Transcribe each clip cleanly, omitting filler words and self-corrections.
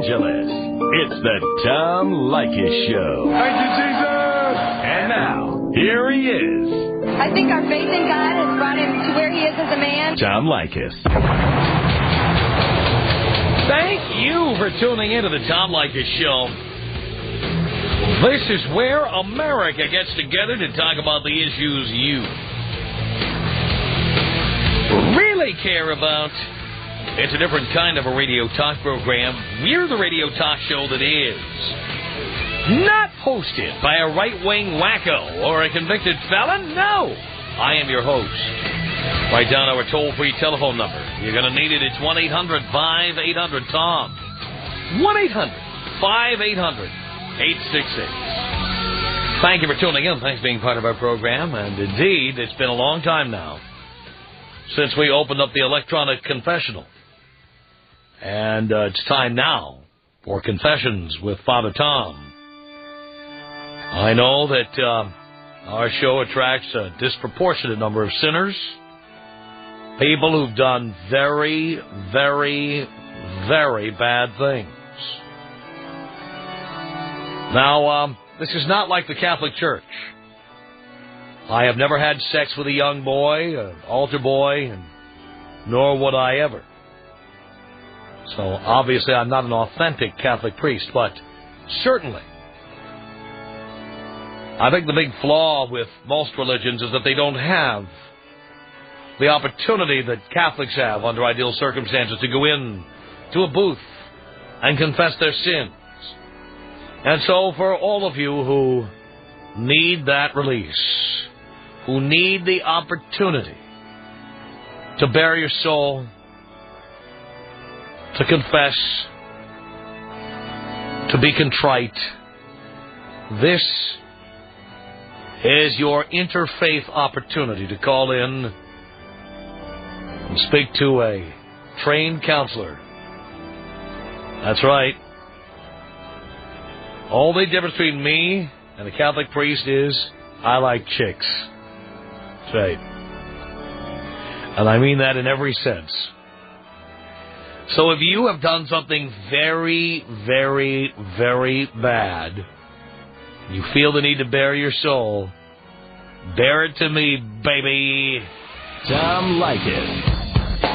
Angeles. It's the Tom Leykis Show. Thank you, Jesus! And now, here he is. I think our faith in God has brought him to where he is as a man. Tom Leykis. Thank you for tuning into the Tom Leykis Show. This is where America gets together to talk about the issues you really care about. It's a different kind of a radio talk program. We're the radio talk show that is not hosted by a right-wing wacko or a convicted felon. No, I am your host. Write down our toll-free telephone number. You're going to need it. It's 1-800-5800-TOM. 1-800-5800-866. Thank you for tuning in. Thanks for being part of our program. And indeed, it's been a long time now since we opened up the electronic confessional. And it's time now for Confessions with Father Tom. I know that our show attracts a disproportionate number of sinners, people who've done very, very, very bad things. Now, this is not like the Catholic Church. I have never had sex with a young boy, an altar boy, and nor would I ever. So, obviously, I'm not an authentic Catholic priest, but certainly, I think the big flaw with most religions is that they don't have the opportunity that Catholics have under ideal circumstances to go in to a booth and confess their sins. And so, for all of you who need that release, who need the opportunity to bare your soul, to confess, to be contrite, this is your interfaith opportunity to call in and speak to a trained counselor. That's right. All the difference between me and a Catholic priest is I like chicks. That's right. And I mean that in every sense. So if you have done something very, very, very bad, you feel the need to bare your soul, bare it to me, baby. Tom Leykis.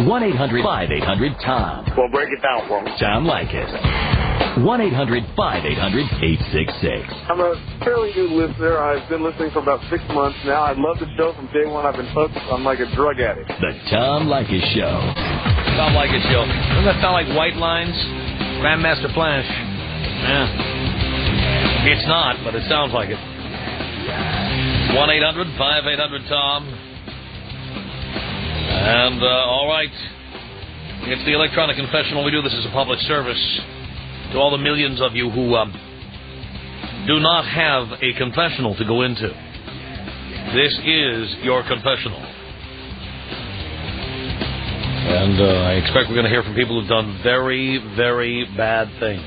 1-800-5800-TOM. Well, break it down for me. Tom Leykis. 1-800-5800-866. I'm a fairly new listener. I've been listening for about 6 months now. I love the show from day one. I've been hooked. I'm like a drug addict. The Tom Leykis Show. Tom Leykis Show. Doesn't that sound like White Lines? Grandmaster Flash. Yeah. It's not, but it sounds like it. 1-800-5800-TOM. And, all right. It's the electronic confessional. We do this as a public service to all the millions of you who do not have a confessional to go into. This is your confessional. And I expect we're going to hear from people who've done very, very bad things.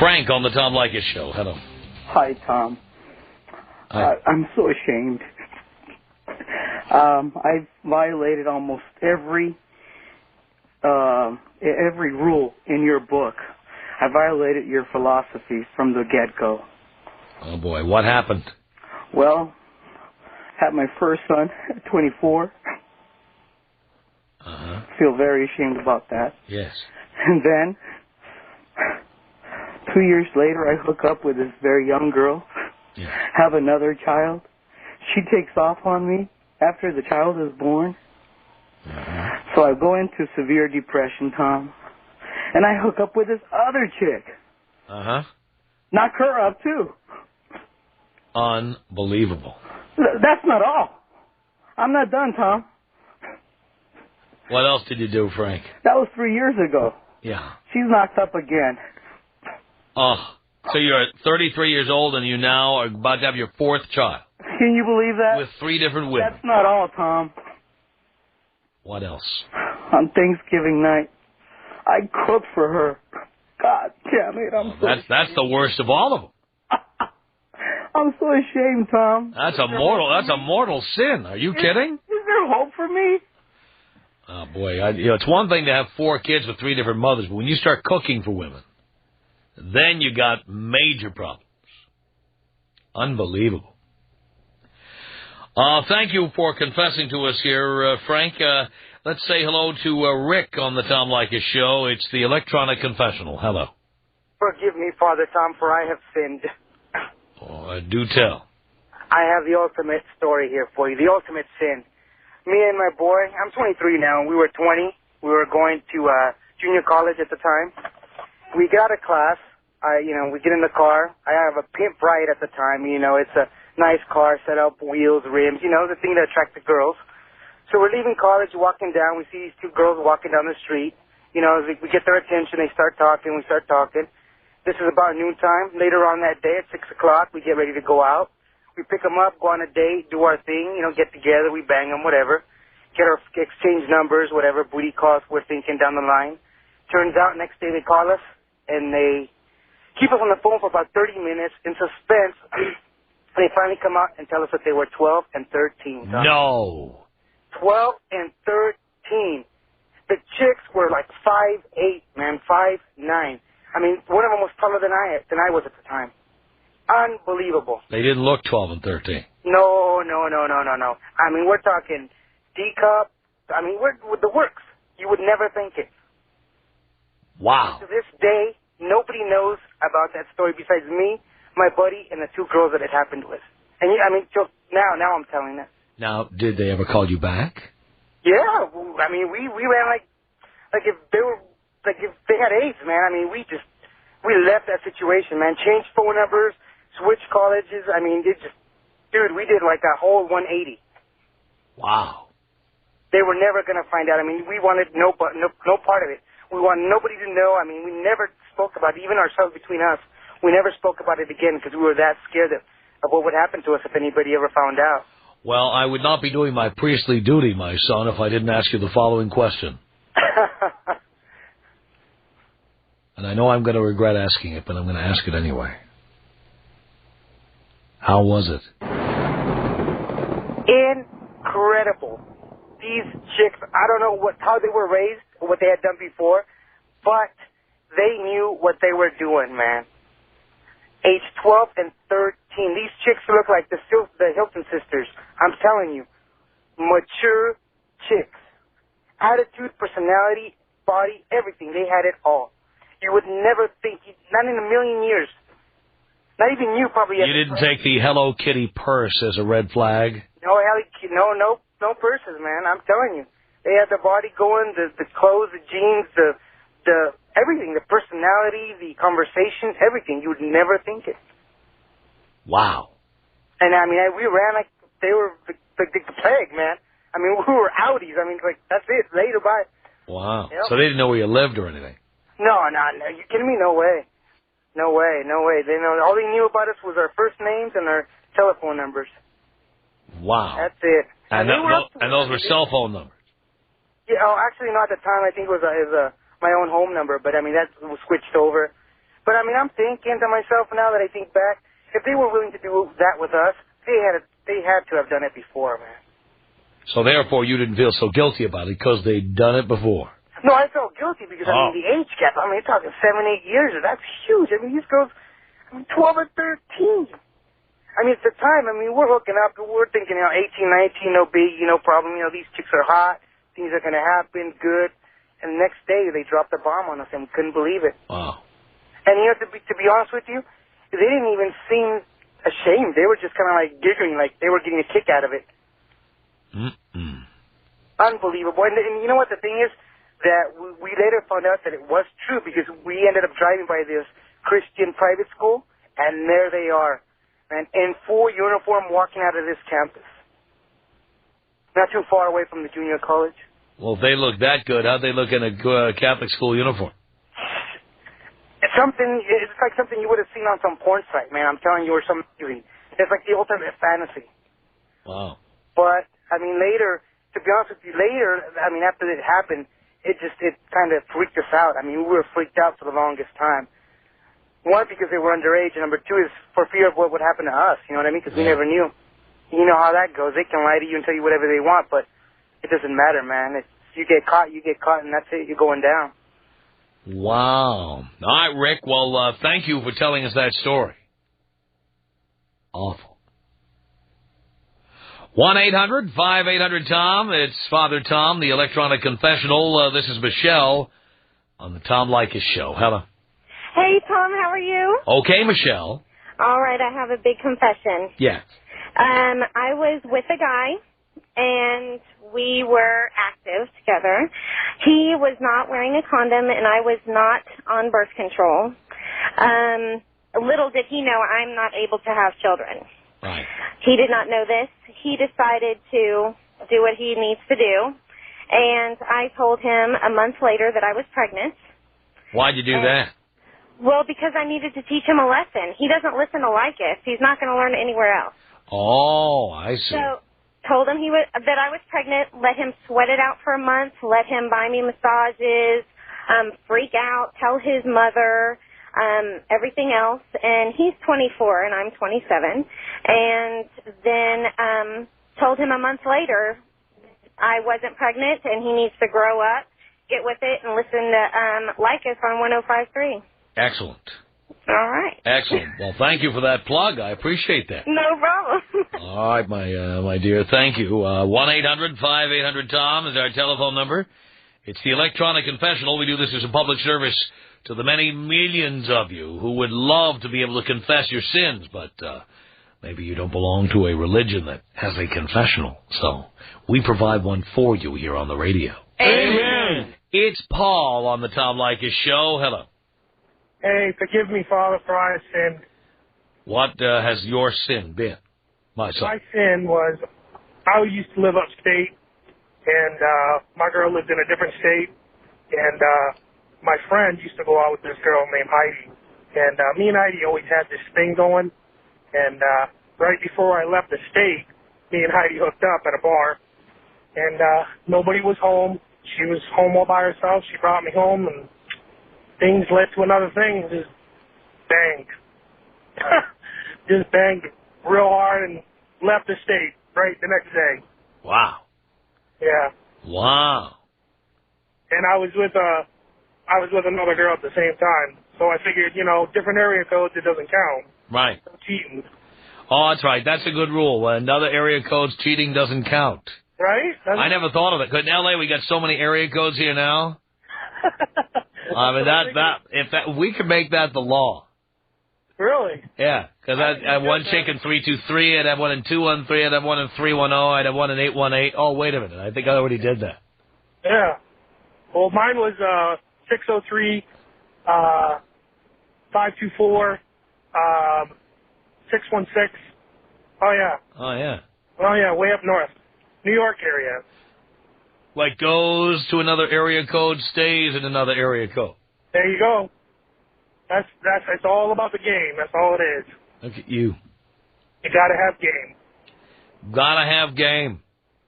Frank on the Tom Leykis Show. Hello. Hi, Tom. Hi. I'm so ashamed. I've violated almost every rule in your book. I violated your philosophy from the get-go. Oh, boy. What happened? Well, had my first son at 24. Uh-huh. Feel very ashamed about that. Yes. And then, 2 years later, I hook up with this very young girl, Yeah. have another child. She takes off on me after the child is born. Uh-huh. So I go into severe depression, Tom. And I hook up with this other chick. Uh-huh. Knock her up, too. Unbelievable. That's not all. I'm not done, Tom. What else did you do, Frank? That was 3 years ago. Yeah. She's knocked up again. Oh, so you're 33 years old and you now are about to have your fourth child. Can you believe that? With 3 different women. That's not all, Tom. What else? On Thanksgiving night, I cooked for her. God damn it, I'm so That's the worst of all of them. I'm so ashamed, Tom. That's a mortal sin. Are you kidding? Is there hope for me? Oh, boy. It's one thing to have 4 kids with 3 different mothers, but when you start cooking for women, then you got major problems. Unbelievable. Thank you for confessing to us here, Frank. Let's say hello to Rick on the Tom Leykis Show. It's the electronic confessional. Hello. Forgive me, Father Tom, for I have sinned. Oh, do tell. I have the ultimate story here for you, the ultimate sin. Me and my boy, I'm 23 now, and we were 20. We were going to junior college at the time. We got out of class. We get in the car. I have a pimp ride at the time. It's a nice car, set up, wheels, rims, the thing that attracts the girls. So we're leaving college, walking down. We see these 2 girls walking down the street. As we get their attention, they start talking. We start talking. This is about noontime. Later on that day at 6 o'clock, we get ready to go out. We pick them up, go on a date, do our thing, get together, we bang them, whatever. Exchange numbers, whatever, booty calls, we're thinking down the line. Turns out next day they call us, and they keep us on the phone for about 30 minutes in suspense. They finally come out and tell us that they were 12 and 13. No. 12 and 13. The chicks were like 5'8", man, 5'9". I mean, one of them was taller than I was at the time. Unbelievable. They didn't look 12 and 13. No. I mean, we're talking D-cup. I mean, we're with the works. You would never think it. Wow. To this day, nobody knows about that story besides me, my buddy, and the 2 girls that it happened with. And just now I'm telling it. Now, did they ever call you back? Yeah. I mean, we ran like if they had AIDS, man. I mean, we left that situation, man. Changed phone numbers, switched colleges. I mean, we did like a whole 180. Wow. They were never going to find out. I mean, we wanted no part of it. We wanted nobody to know. I mean, we never spoke about it, even ourselves between us. We never spoke about it again because we were that scared of what would happen to us if anybody ever found out. Well, I would not be doing my priestly duty, my son, if I didn't ask you the following question. And I know I'm going to regret asking it, but I'm going to ask it anyway. How was it? Incredible. These chicks, I don't know how they were raised or what they had done before, but they knew what they were doing, man. Age 12 and 13. These chicks look like the Hilton sisters. I'm telling you. Mature chicks. Attitude, personality, body, everything. They had it all. You would never think, not in a million years. Not even you probably. You didn't take the Hello Kitty purse as a red flag? No purses, man. I'm telling you. They had the body going, the clothes, the jeans, the everything, the personality, the conversation, everything. You would never think it. Wow. And I mean, we ran like they were the plague, man. I mean, we were outies. I mean, like, that's it. Later, bye. Wow. Yep. So they didn't know where you lived or anything? No. You kidding me? No way. No way. They know. All they knew about us was our first names and our telephone numbers. Wow. That's it. And those were cell phone numbers? Yeah. Oh, actually, not at the time. I think it was my own home number. But I mean, that was switched over. But I mean, I'm thinking to myself now that I think back, if they were willing to do that with us, they had to have done it before, man. So therefore, you didn't feel so guilty about it because they'd done it before. No, I felt guilty because, I mean, the age gap, I mean, you're talking 7-8 years. That's huge. I mean, these girls, 12 or 13. I mean, at the time, I mean, we're hooking up. We're thinking, 18, 19, no big, no problem. These chicks are hot. Things are going to happen, good. And the next day, they dropped the bomb on us, and we couldn't believe it. Wow. And, to be honest with you, they didn't even seem ashamed. They were just kind of like giggling, like they were getting a kick out of it. Unbelievable. And you know what the thing is? That we later found out that it was true because we ended up driving by this Christian private school, and there they are, and in full uniform walking out of this campus. Not too far away from the junior college. Well, if they look that good, how'd they look in a Catholic school uniform? It's like something you would have seen on some porn site, man. I'm telling you, or some movie. It's like the ultimate fantasy. Wow. But, I mean, later, to be honest with you, I mean, after it happened, it kind of freaked us out. I mean, we were freaked out for the longest time. One, because they were underage, and number two is for fear of what would happen to us, you know what I mean? Because we never knew. You know how that goes. They can lie to you and tell you whatever they want, but it doesn't matter, man. you get caught, and that's it. You're going down. Wow. All right, Rick. Well, thank you for telling us that story. Awful. 1-800-5800-TOM. It's Father Tom, the electronic confessional. This is Michelle on the Tom Leykis Show. Hello. Hey, Tom, how are you? Okay, Michelle. All right, I have a big confession. Yeah. I was with a guy, and we were active together. He was not wearing a condom, and I was not on birth control. Little did he know I'm not able to have children. Right. He did not know this. He decided to do what he needs to do, and I told him a month later that I was pregnant. Why'd you do that? Well, because I needed to teach him a lesson. He doesn't listen to Leykis. He's not going to learn anywhere else. Oh, I see. So, told him that I was pregnant, let him sweat it out for a month, let him buy me massages, freak out, tell his mother, everything else. And he's 24 and I'm 27. And then told him a month later I wasn't pregnant and he needs to grow up, get with it, and listen to Leykis on 105.3. Excellent. All right. Excellent. Well, thank you for that plug. I appreciate that. No problem. All right, my dear. Thank you. 1-800-5800-TOM is our telephone number. It's the electronic confessional. We do this as a public service to the many millions of you who would love to be able to confess your sins, but maybe you don't belong to a religion that has a confessional. So we provide one for you here on the radio. Amen. It's Paul on the Tom Leykis Show. Hello. Hey, forgive me, Father, for I sinned. What has your sin been, my son? My sin was I used to live upstate, and my girl lived in a different state, and my friend used to go out with this girl named Heidi. And me and Heidi always had this thing going, and right before I left the state, me and Heidi hooked up at a bar, and nobody was home. She was home all by herself. She brought me home, and things led to another thing. Just banged. Just banged real hard and left the state right the next day. Wow. Yeah. Wow. And I was with another girl at the same time. So I figured, different area codes, it doesn't count. Right. No cheating. Oh, that's right. That's a good rule. Another area code's cheating doesn't count. Right? I never thought of it. Because in L.A. we got so many area codes here now. I mean, we could make that the law. Really? Yeah, because I'd have one chick in 323, I'd have one in 213, I'd have one in 310, I'd have one in 818. Oh, wait a minute. I think I already did that. Yeah. Well, mine was 603, 524, 616. Oh, yeah. Oh, yeah. Oh, yeah, way up north. New York area. Like goes to another area code, stays in another area code. There you go. It's all about the game. That's all it is. Look at you. You gotta have game. Gotta have game.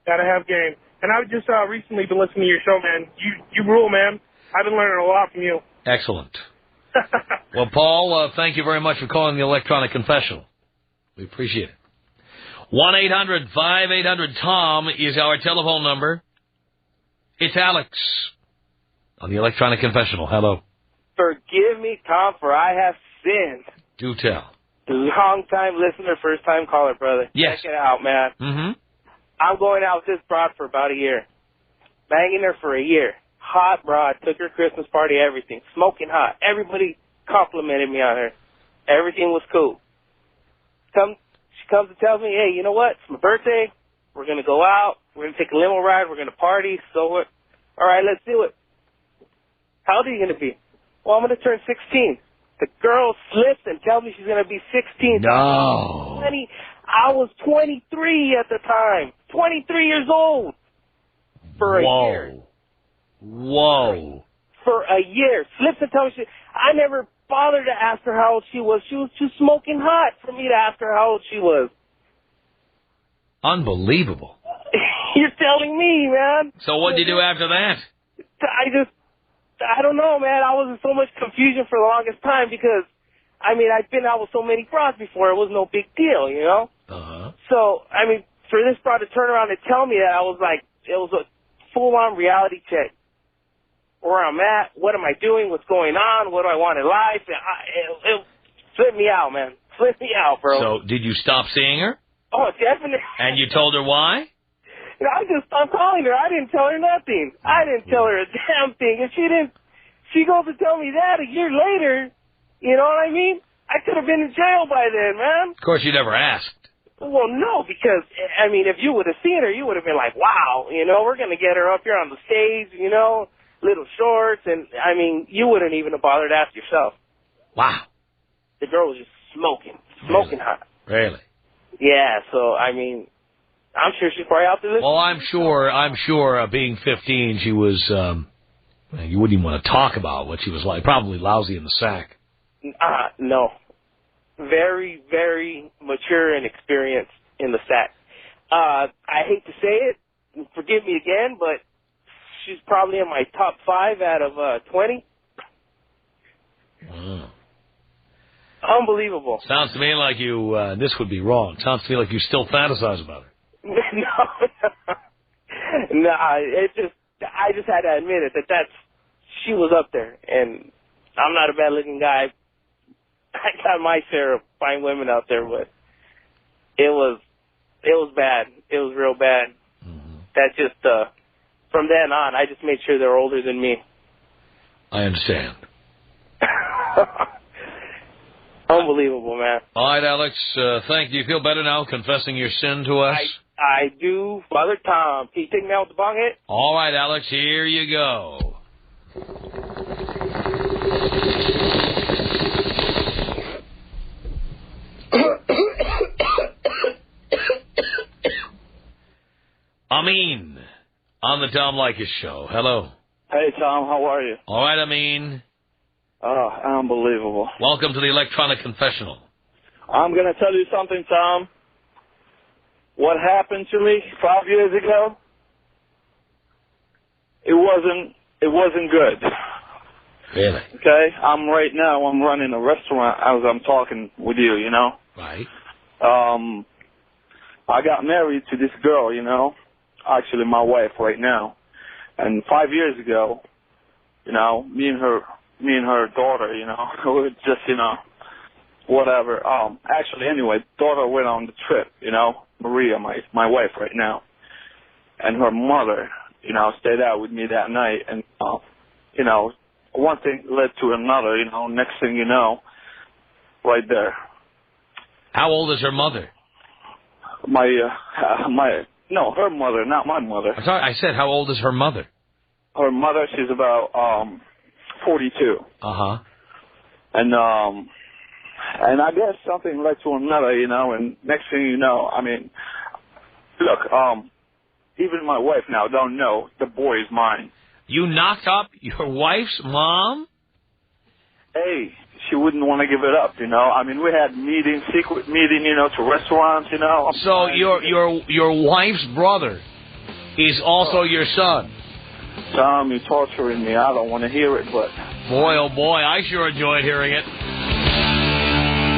Gotta have game. And I've just recently been listening to your show, man. You rule, man. I've been learning a lot from you. Excellent. Well, Paul, thank you very much for calling the electronic confessional. We appreciate it. 1-800-5800-TOM is our telephone number. It's Alex on the electronic confessional. Hello. Forgive me, Tom, for I have sinned. Do tell. Long-time listener, first-time caller, brother. Yes. Check it out, man. Mm-hmm. I'm going out with this broad for about a year. Banging her for a year. Hot broad. Took her Christmas party, everything. Smoking hot. Everybody complimented me on her. Everything was cool. She comes and tells me, hey, you know what? It's my birthday. We're going to go out. We're going to take a limo ride. We're going to party. So what? All right, let's do it. How old are you going to be? Well, I'm going to turn 16. The girl slips and tells me she's going to be 16. No. I was 23 at the time. 23 years old. For a year. Whoa. For a year. Slips and tells me I never bothered to ask her how old she was. She was too smoking hot for me to ask her how old she was. Unbelievable. You're telling me, man. So what did you do after that? I don't know, man. I was in so much confusion for the longest time because, I've been out with so many broads before. It was no big deal, you know? Uh-huh. So, for this broad to turn around and tell me that, I was like, it was full-on reality check. Where I'm at, what am I doing, what's going on, what do I want in life. It flipped me out, man. Flipped me out, bro. So did you stop seeing her? Oh, definitely. And you told her why? I just stopped calling her. I didn't tell her nothing. I didn't tell her a damn thing. And she goes to tell me that a year later. You know what I mean? I could have been in jail by then, man. Of course, you never asked. Well, no, because, I mean, if you would have seen her, you would have been like, wow, we're going to get her up here on the stage, little shorts. And, I mean, you wouldn't even have bothered to ask yourself. Wow. The girl was just smoking hot. Really? Yeah, so, I mean, I'm sure she's probably out there. Well, I'm sure, being 15, she was, you wouldn't even want to talk about what she was like. Probably lousy in the sack. No. Very, very mature and experienced in the sack. I hate to say it, forgive me again, but she's probably in my top 5 out of 20. Wow. Unbelievable. Sounds to me like you, this would be wrong. Sounds to me like you still fantasize about her. No, I just had to admit it, she was up there, and I'm not a bad-looking guy. I got my share of fine women out there, but it was bad. It was real bad. Mm-hmm. That just, from then on, I just made sure they were older than me. I understand. Unbelievable, man. All right, Alex, thank you. You feel better now confessing your sin to us? I do. Father Tom, can you take me out with the bong hit? All right, Alex, here you go. Amin, on the Tom Leykis Show. Hello. Hey, Tom, how are you? All right, Amin. Oh, unbelievable. Welcome to the Electronic Confessional. I'm going to tell you something, Tom. What happened to me 5 years ago, it wasn't good. Really? Okay? I'm running a restaurant as I'm talking with you, Right. I got married to this girl, actually my wife right now. And 5 years ago, me and her daughter, we were just, whatever. Actually, anyway, daughter went on the trip, Maria, my wife right now. And her mother, stayed out with me that night. And, one thing led to another, next thing you know, right there. How old is her mother? Her mother, not my mother. I'm sorry, I said, how old is her mother? Her mother, she's about 42. Uh-huh. And I guess something led to another, and next thing you know, I mean, look, even my wife now don't know the boy is mine. You knocked up your wife's mom? Hey, she wouldn't want to give it up, I mean, we had secret meeting, to restaurants, So your wife's brother is also your son? Tom, you're torturing me. I don't want to hear it, but... Boy, oh boy, I sure enjoyed hearing it.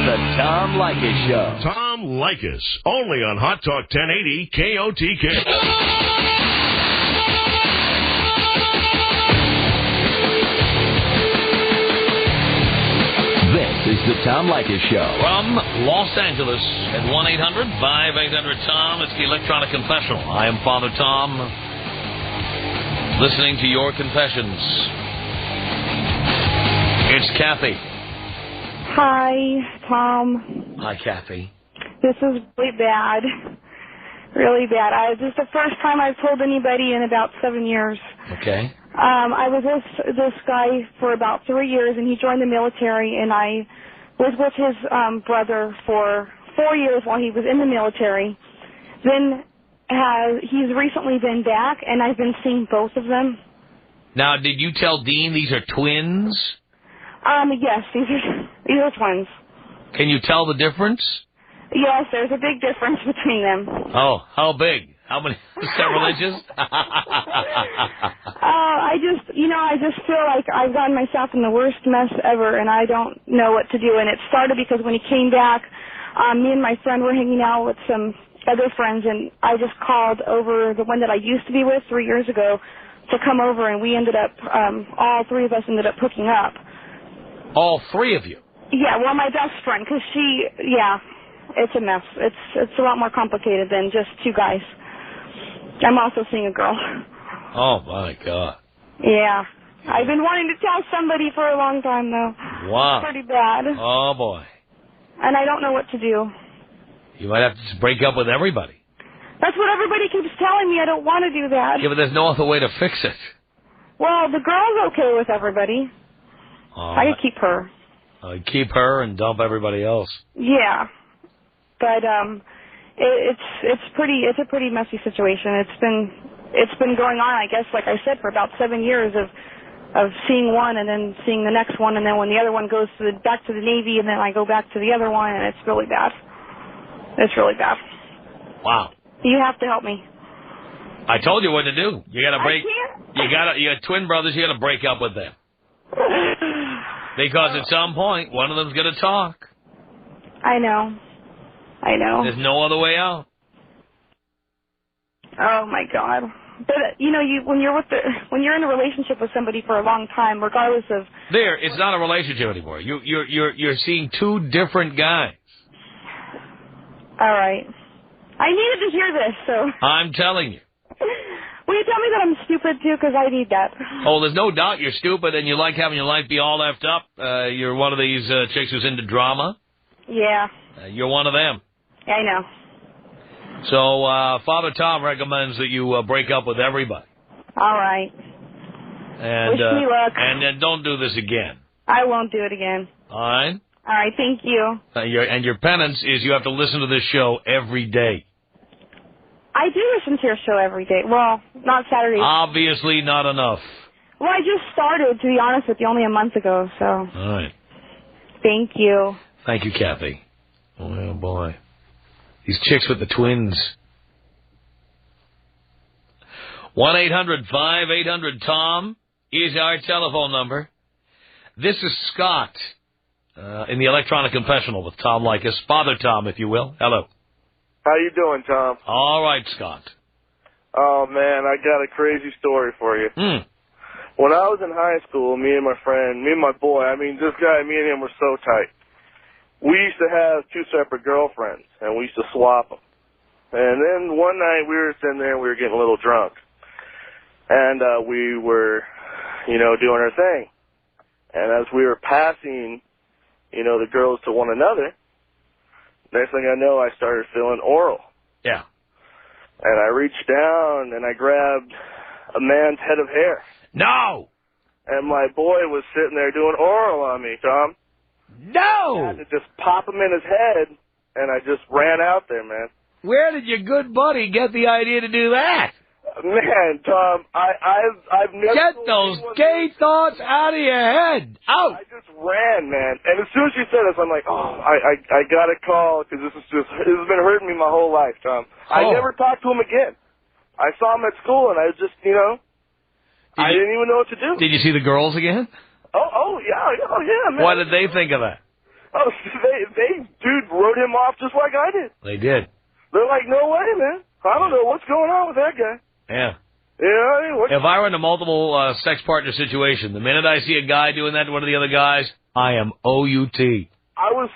The Tom Leykis Show. Tom Leykis, only on Hot Talk 1080 KOTK. This is the Tom Leykis Show. From Los Angeles at 1-800-5800-TOM. It's the Electronic Confessional. I am Father Tom, listening to your confessions. It's Kathy. Hi, Tom. Hi, Kathy. This is really bad. Really bad. This is the first time I've told anybody in about 7 years. Okay. I was with this guy for about 3 years, and he joined the military, and I was with his brother for 4 years while he was in the military. Then he's recently been back, and I've been seeing both of them. Now, did you tell Dean these are twins? Yes, these are twins. Can you tell the difference? Yes, there's a big difference between them. Oh, how big? How many? Several inches? I just feel like I've gotten myself in the worst mess ever, and I don't know what to do. And it started because when he came back, me and my friend were hanging out with some other friends, and I just called over the one that I used to be with 3 years ago to come over, and we ended up, all three of us ended up hooking up. All three of you? Yeah, well, my best friend, because it's a mess. It's a lot more complicated than just two guys. I'm also seeing a girl. Oh, my God. Yeah. I've been wanting to tell somebody for a long time, though. Wow. It's pretty bad. Oh, boy. And I don't know what to do. You might have to just break up with everybody. That's what everybody keeps telling me. I don't want to do that. Yeah, but there's no other way to fix it. Well, the girl's okay with everybody. I could keep her. Keep her and dump everybody else. Yeah. But it's a pretty messy situation. It's been going on, I guess, like I said, for about 7 years of seeing one and then seeing the next one, and then when the other one goes back to the Navy, and then I go back to the other one, and it's really bad. It's really bad. Wow. You have to help me. I told you what to do. You got to break. I can't. You got twin brothers. You got to break up with them. Because at some point, one of them's going to talk. I know. There's no other way out. Oh my God! But when you're in a relationship with somebody for a long time, regardless of it's not a relationship anymore. You're seeing two different guys. All right. I needed to hear this, so I'm telling you. Will you tell me that I'm stupid too? Because I need that. Oh, there's no doubt you're stupid, and you like having your life be all effed up. You're one of these chicks who's into drama. Yeah. You're one of them. Yeah, I know. So, Father Tom recommends that you break up with everybody. All right. And, wish me luck. And then don't do this again. I won't do it again. All right? All right, thank you. Your penance is you have to listen to this show every day. I do listen to your show every day. Well, not Saturdays. Obviously not enough. Well, I just started, to be honest with you, only a month ago, so. All right. Thank you. Thank you, Kathy. Oh, boy. These chicks with the twins. 1-800-5800-TOM is our telephone number. This is Scott in the electronic confessional with Tom Leykis. Father Tom, if you will. Hello. How you doing, Tom? All right, Scott. Oh, man, I got a crazy story for you. When I was in high school, me and my boy, this guy, me and him were so tight. We used to have two separate girlfriends, and we used to swap them. And then one night we were sitting there and we were getting a little drunk. And we were, doing our thing. And as we were passing, the girls to one another, next thing I know, I started feeling oral. Yeah. And I reached down and I grabbed a man's head of hair. No! And my boy was sitting there doing oral on me, Tom. No! I had to just pop him in his head, and I just ran out there, man. Where did your good buddy get the idea to do that? Man, Tom, I've never... Get those gay thoughts out of your head. Out! I just ran, man. And as soon as she said this, I'm like, I got to call, because this has been hurting me my whole life, Tom. I never talked to him again. I saw him at school, and I just, I didn't even know what to do. Did you see the girls again? Yeah, man. What did they think of that? Oh, dude, wrote him off just like I did. They did. They're like, no way, man. I don't know what's going on with that guy. Yeah. You know what I mean? If I were in a multiple sex partner situation, the minute I see a guy doing that to one of the other guys, I am OUT. I was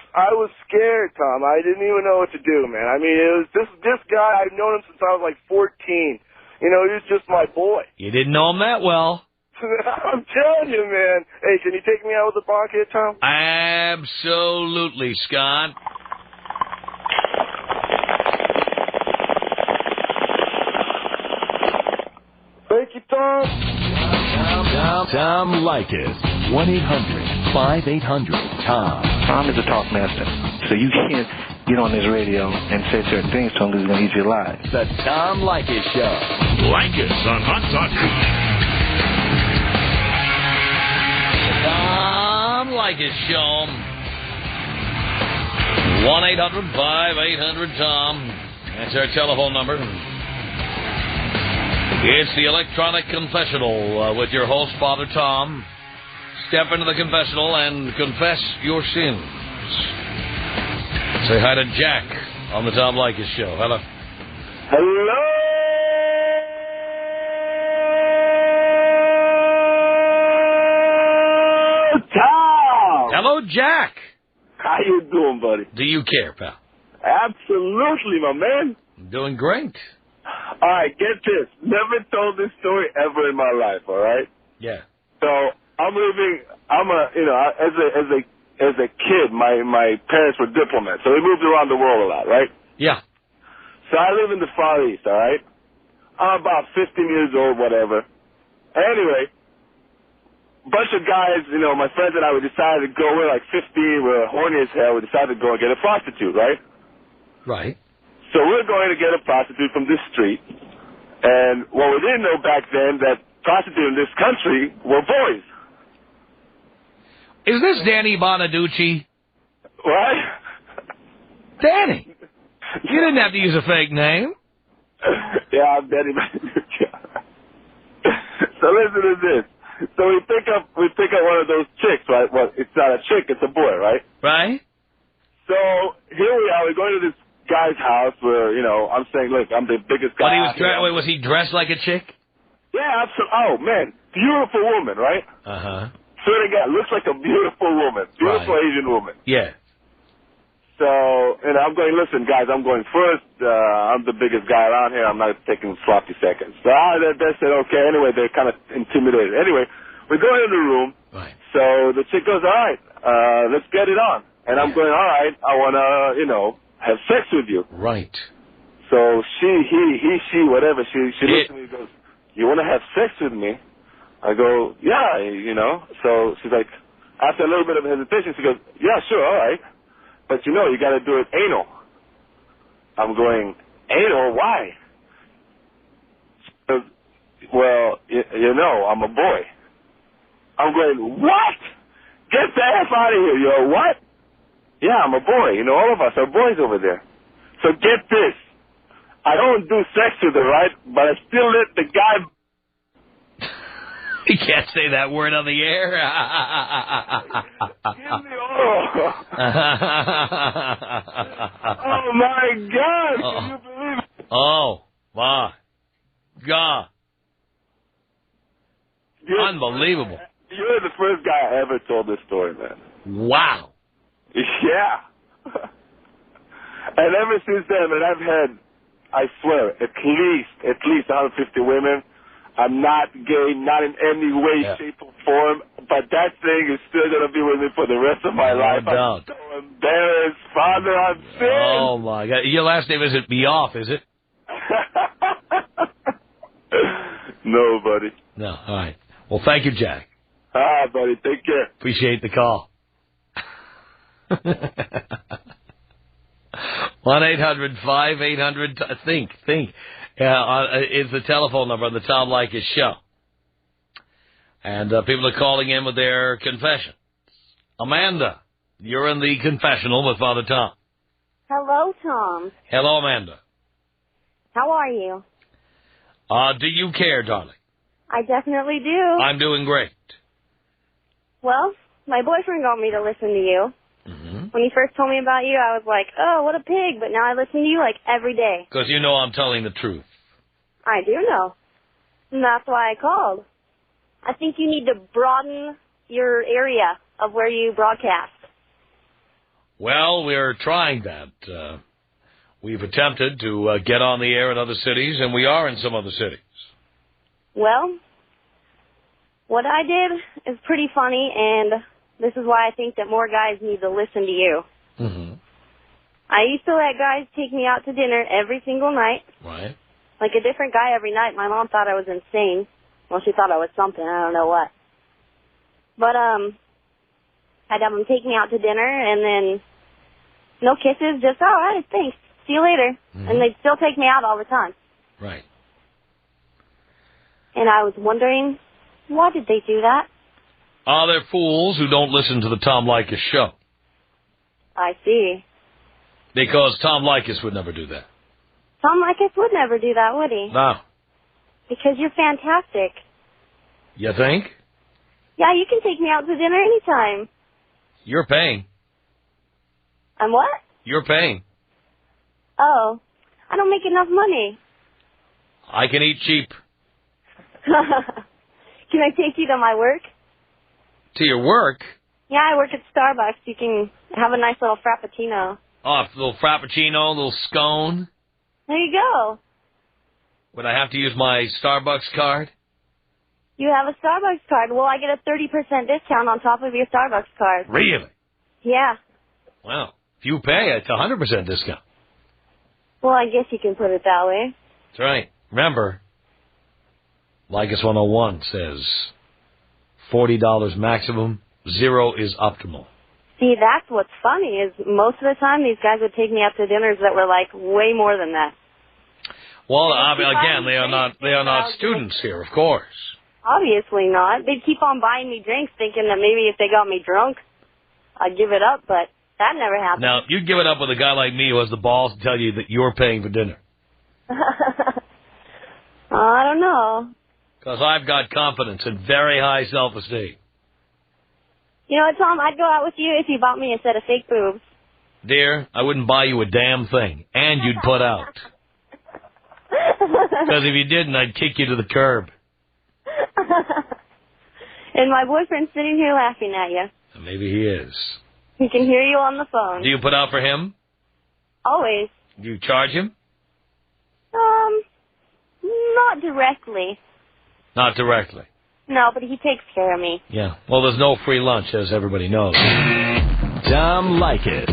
scared, Tom. I didn't even know what to do, man. It was this guy. I've known him since I was like 14. He was just my boy. You didn't know him that well. I'm telling you, man. Hey, can you take me out with a bonk here, Tom? Absolutely, Scott. Thank you, Tom. Tom Leykis. 1-800-5800-TOM. Tom is a talk master, so you can't get on this radio and say certain things to him because he's going to eat you alive. The Tom Leykis Show. Leykis on Hot Talk. Tom Leykis Show. 1-800-5800-TOM. That's our telephone number. It's the electronic confessional with your host, Father Tom. Step into the confessional and confess your sins. Say hi to Jack on the Tom Leykis Show. Hello. Hello, Tom. Hello, Jack. How you doing, buddy? Do you care, pal? Absolutely, my man. I'm doing great. All right, get this. Never told this story ever in my life. All right. Yeah. So as a kid, my parents were diplomats, so we moved around the world a lot, right? Yeah. So I live in the Far East, all right? I'm about 15 years old, whatever. Anyway, bunch of guys, my friends and I, we decided to go, we're like 15, we're horny as hell, we decided to go and get a prostitute, right? Right. So we're going to get a prostitute from this street, and what we didn't know back then, that prostitutes in this country were boys. Is this Danny Bonaducci? What? Danny! You didn't have to use a fake name. Yeah, I'm Danny Bonaducci. So listen to this. So we pick up one of those chicks, right? Well, it's not a chick, it's a boy, right? Right. So here we are. We're going to this guy's house where, I'm saying, look, I'm the biggest guy. But was he dressed like a chick? Yeah, absolutely. Oh, man. Beautiful woman, right? Uh-huh. Swear to God, looks like a beautiful woman. Beautiful Asian woman. Yeah. So, I'm going, listen, guys, I'm going first. I'm the biggest guy around here. I'm not taking sloppy seconds. So they said, okay. Anyway, they're kind of intimidated. Anyway, we go into the room. Right. So the chick goes, all right, let's get it on. And I'm going, all right, I want to, have sex with you. Right. So she, whatever, she looks at me and goes, you want to have sex with me? I go, yeah, So she's like, after a little bit of hesitation, she goes, yeah, sure, all right. But you got to do it anal. I'm going, anal? Why? She goes, well, I'm a boy. I'm going, what? Get the F out of here, yo, what? Yeah, I'm a boy. All of us are boys over there. So get this. I don't do sex with her, right? But I still let the guy... You can't say that word on the air. Oh, my God. Can you believe it? Oh, my God. Unbelievable. You're the first guy I ever told this story, man. Wow. Yeah. And ever since then, man, I've had, I swear, at least 150 women. I'm not gay, not in any way, shape, or form, but that thing is still going to be with me for the rest of my life. I'm so embarrassed. Father, I'm sick. Oh, my God. Your last name isn't Bioff, is it? No, buddy. No. All right. Well, thank you, Jack. Buddy. Take care. Appreciate the call. 1-800-5800 think is the telephone number on the Tom Leykis Show. And people are calling in with their confessions. Amanda, you're in the confessional with Father Tom. Hello, Tom. Hello, Amanda. How are you? Do you care, darling? I definitely do. I'm doing great. Well, my boyfriend got me to listen to you. Mm-hmm. When he first told me about you, I was like, oh, what a pig. But now I listen to you like every day. Because you know I'm telling the truth. I do know. And that's why I called. I think you need to broaden your area of where you broadcast. Well, we're trying that. We've attempted to get on the air in other cities, and we are in some other cities. Well, what I did is pretty funny, and this is why I think that more guys need to listen to you. Mm-hmm. I used to let guys take me out to dinner every single night. Right. Like a different guy every night. My mom thought I was insane. Well, she thought I was something. I don't know what. But, I'd have them take me out to dinner, and then no kisses, just, all right, thanks. See you later. Mm-hmm. And they'd still take me out all the time. Right. And I was wondering, why did they do that? They're fools who don't listen to the Tom Leykis Show. I see. Because Tom Leykis would never do that. Tom Leykis would never do that, would he? No. Because you're fantastic. You think? Yeah, you can take me out to dinner anytime. You're paying. I'm what? You're paying. Oh, I don't make enough money. I can eat cheap. Can I take you to my work? To your work? Yeah, I work at Starbucks. You can have a nice little frappuccino. Oh, a little frappuccino, a little scone. There you go. Would I have to use my Starbucks card? You have a Starbucks card. Well, I get a 30% discount on top of your Starbucks card. Really? Yeah. Well, if you pay, it's a 100% discount. Well, I guess you can put it that way. That's right. Remember, Leykis 101 says $40 maximum, 0 is optimal. See, that's what's funny is most of the time these guys would take me out to dinners that were like way more than that. Well, again, they are not students here, of course. Obviously not. They'd keep on buying me drinks thinking that maybe if they got me drunk, I'd give it up, but that never happened. Now, you'd give it up with a guy like me who has the balls to tell you that you're paying for dinner. I don't know. Because I've got confidence and very high self-esteem. You know what, Tom? I'd go out with you if you bought me a set of fake boobs. Dear, I wouldn't buy you a damn thing. And you'd put out. Because if you didn't, I'd kick you to the curb. And my boyfriend's sitting here laughing at you. Maybe he is. He can hear you on the phone. Do you put out for him? Always. Do you charge him? Not directly. Not directly. No, but he takes care of me. Yeah. Well, there's no free lunch, as everybody knows. Tom Leykis.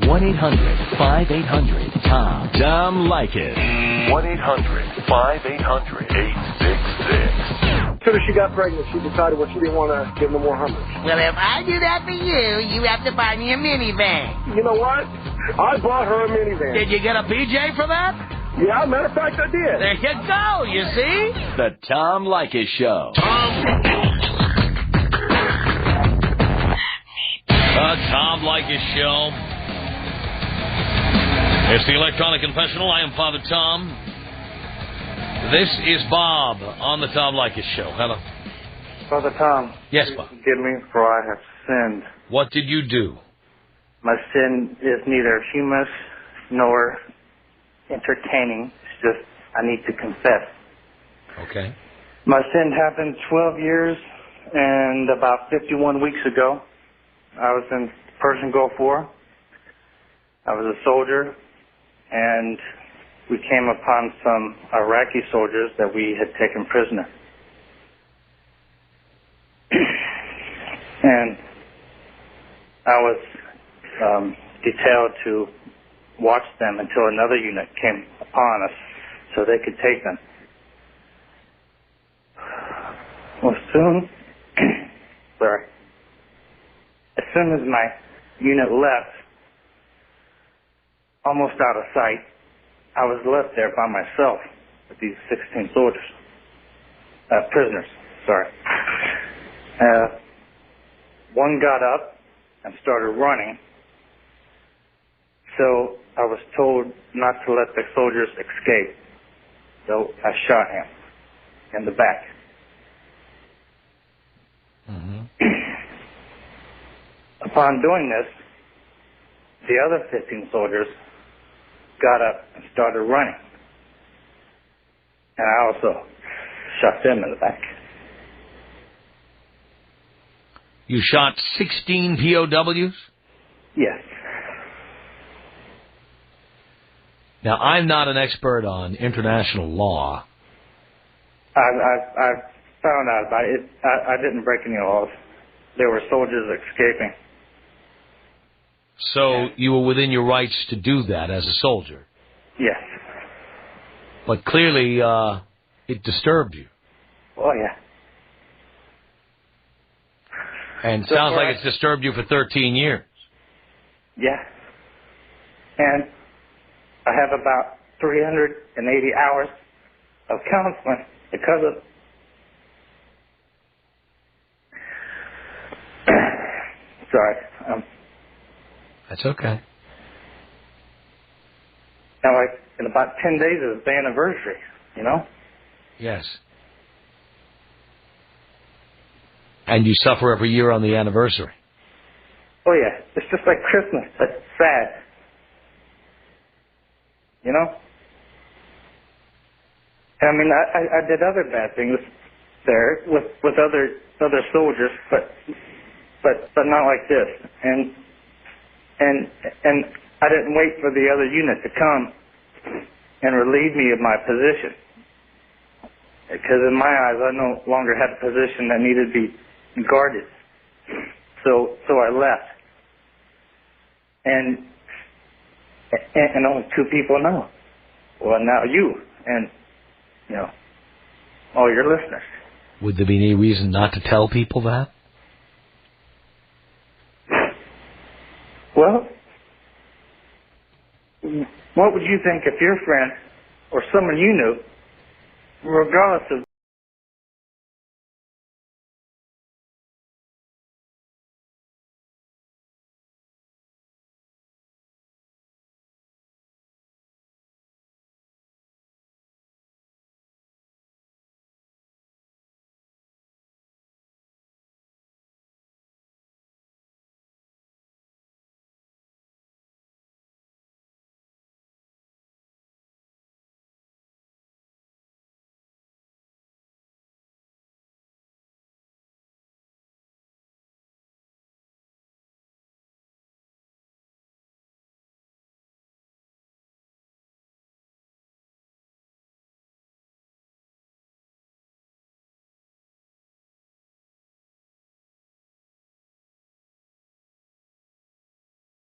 1-800-5800-TOM. Tom Leykis. 1-800-5800-866. As soon as she got pregnant, she decided she didn't want to give no more Hummers. Well, if I do that for you, you have to buy me a minivan. You know what? I bought her a minivan. Did you get a BJ for that? Yeah, matter of fact, I did. There you go, you see? The Tom Leykis Show. The Tom Leykis Show. It's the electronic confessional. I am Father Tom. This is Bob on the Tom Leykis Show. Hello. Father Tom. Yes, Bob. Forgive me, for I have sinned. What did you do? My sin is neither humorous nor entertaining. It's just I need to confess. Okay. My sin happened 12 years and about 51 weeks ago. I was in Persian Gulf War. I was a soldier, and we came upon some Iraqi soldiers that we had taken prisoner. And I was detailed to watch them until another unit came upon us so they could take them. Well, as soon as my unit left, almost out of sight, I was left there by myself with these 16 soldiers. Prisoners, sorry. One got up and started running, so I was told not to let the soldiers escape, so I shot him in the back. Upon doing this, the other 15 soldiers got up and started running, and I also shot them in the back. You shot 16 POWs? Yes. Now, I'm not an expert on international law. I found out about it. I didn't break any laws. There were soldiers escaping. So you were within your rights to do that as a soldier? Yes. But clearly, it disturbed you. Oh, yeah. And it sounds like it's disturbed you for 13 years. Yeah. And I have about 380 hours of counseling because of... Sorry. That's okay. Now, like, in about 10 days is the anniversary, you know? Yes. And you suffer every year on the anniversary. Oh, yeah. It's just like Christmas, but sad. you know? I mean, I did other bad things there with other soldiers, but not like this. And I didn't wait for the other unit to come and relieve me of my position, because in my eyes, I no longer had a position that needed to be guarded. So I left, and only 2 people know. Well, now you and all your listeners. Would there be any reason not to tell people that? Well, what would you think if your friend or someone you knew, regardless of